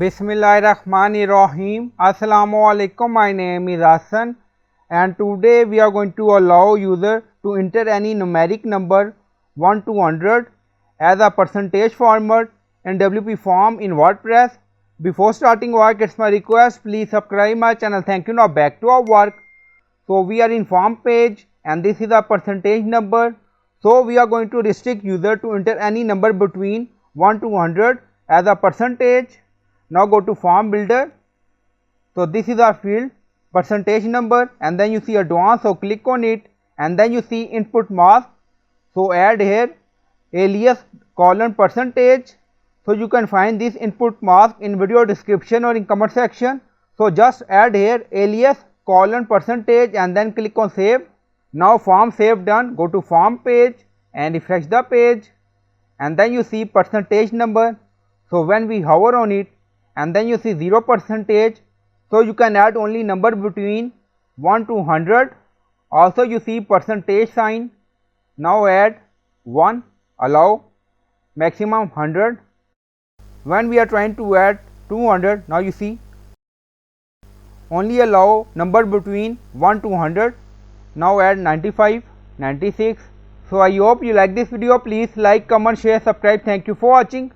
Bismillahirrahmanirrahim. Assalamu alaikum. My name is Hassan and today we are going to allow user to enter any numeric number 1 to 100 as a percentage format in WP form in WordPress. Before starting work, it's my request, please subscribe my channel. Thank you. Now back to our work. So we are in form page and this is a percentage number. So we are going to restrict user to enter any number between 1 to 100 as a percentage. Now go to form builder. So this is our field percentage number and then you see advanced, so click on it and then you see input mask. So add here alias colon percentage. So you can find this input mask in video description or in comment section. So just add here alias colon percentage and then click on save. Now form save done. Go to form page and refresh the page and then you see percentage number. So when we hover on it and then you see 0%, so you can add only number between 1 to 100. Also you see percentage sign. Now add 1, allow maximum 100. When we are trying to add 200, now you see only allow number between 1 to 100. Now add 95, 96. So I hope you like this video. Please like, comment, share, subscribe. Thank you for watching.